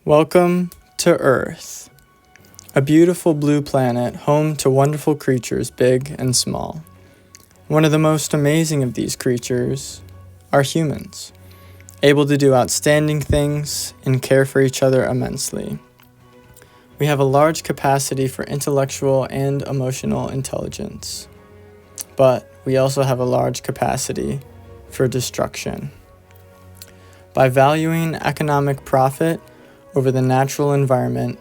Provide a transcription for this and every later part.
Welcome to Earth, a beautiful blue planet home to wonderful creatures big and small. One of the most amazing of these creatures are humans, able to do outstanding things and care for each other immensely. We have a large capacity for intellectual and emotional intelligence, but we also have a large capacity for destruction. By valuing economic profit over the natural environment,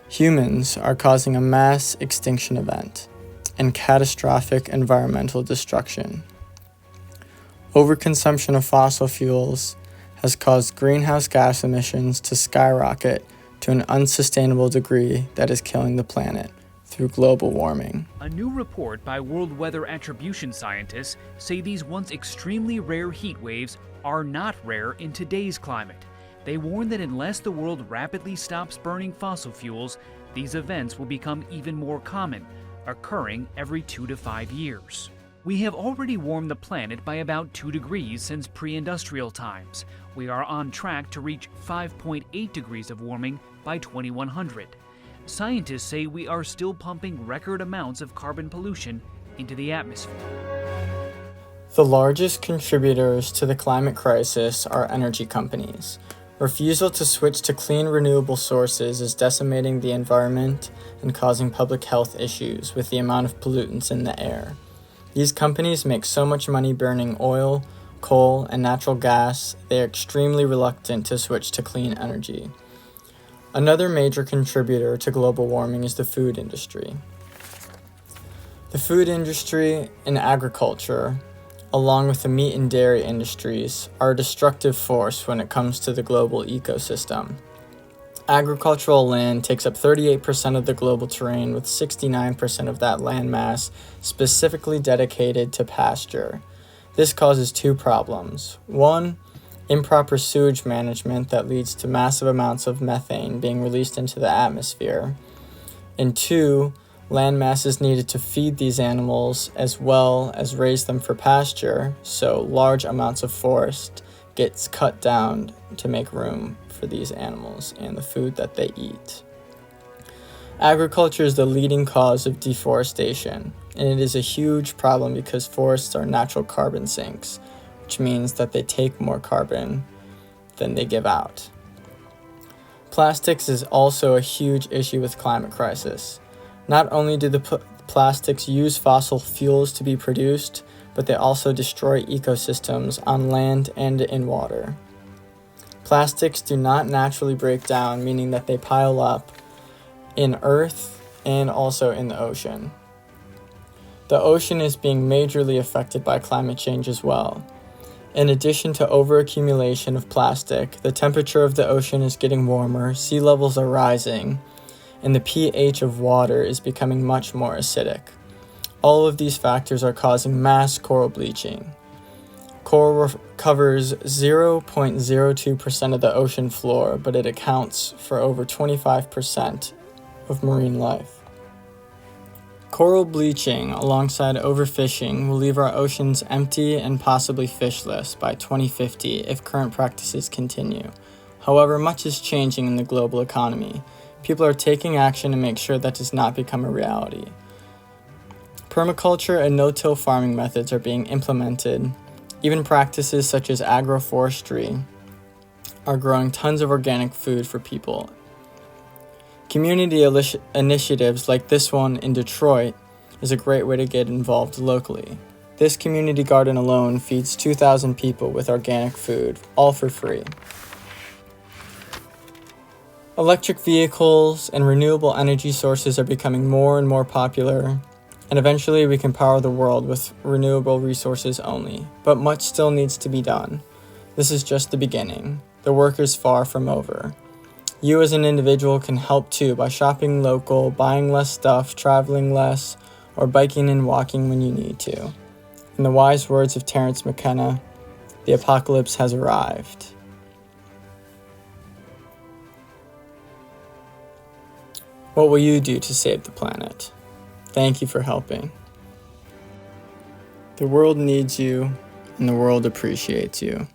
humans are causing a mass extinction event and catastrophic environmental destruction. Overconsumption of fossil fuels has caused greenhouse gas emissions to skyrocket to an unsustainable degree that is killing the planet through global warming. A new report by World Weather Attribution scientists say these once extremely rare heat waves are not rare in today's climate. They warn that unless the world rapidly stops burning fossil fuels, these events will become even more common, occurring every 2 to 5 years. We have already warmed the planet by about 2 degrees since pre-industrial times. We are on track to reach 5.8 degrees of warming by 2100. Scientists say we are still pumping record amounts of carbon pollution into the atmosphere. The largest contributors to the climate crisis are energy companies. Refusal to switch to clean renewable sources is decimating the environment and causing public health issues with the amount of pollutants in the air. These companies make so much money burning oil, coal, and natural gas, they are extremely reluctant to switch to clean energy. Another major contributor to global warming is the food industry. The food industry and agriculture, along with the meat and dairy industries, are a destructive force when it comes to the global ecosystem. Agricultural land takes up 38% of the global terrain, with 69% of that landmass specifically dedicated to pasture. This causes two problems. One, improper sewage management that leads to massive amounts of methane being released into the atmosphere. And two, land masses needed to feed these animals as well as raise them for pasture, so large amounts of forest gets cut down to make room for these animals and the food that they eat. Agriculture is the leading cause of deforestation, and it is a huge problem because forests are natural carbon sinks, which means that they take more carbon than they give out. Plastics is also a huge issue with climate crisis. Not only do the plastics use fossil fuels to be produced, but they also destroy ecosystems on land and in water. Plastics do not naturally break down, meaning that they pile up in earth and also in the ocean. The ocean is being majorly affected by climate change as well. In addition to overaccumulation of plastic, the temperature of the ocean is getting warmer, sea levels are rising, and the pH of water is becoming much more acidic. All of these factors are causing mass coral bleaching. Coral covers 0.02% of the ocean floor, but it accounts for over 25% of marine life. Coral bleaching, alongside overfishing, will leave our oceans empty and possibly fishless by 2050 if current practices continue. However, much is changing in the global economy. People are taking action to make sure that does not become a reality. Permaculture and no-till farming methods are being implemented. Even practices such as agroforestry are growing tons of organic food for people. Community initiatives like this one in Detroit is a great way to get involved locally. This community garden alone feeds 2,000 people with organic food, all for free. Electric vehicles and renewable energy sources are becoming more and more popular, and eventually we can power the world with renewable resources only, but much still needs to be done. This is just the beginning. The work is far from over. You as an individual can help too by shopping local, buying less stuff, traveling less, or biking and walking when you need to. In the wise words of Terence McKenna, the apocalypse has arrived. What will you do to save the planet? Thank you for helping. The world needs you, and the world appreciates you.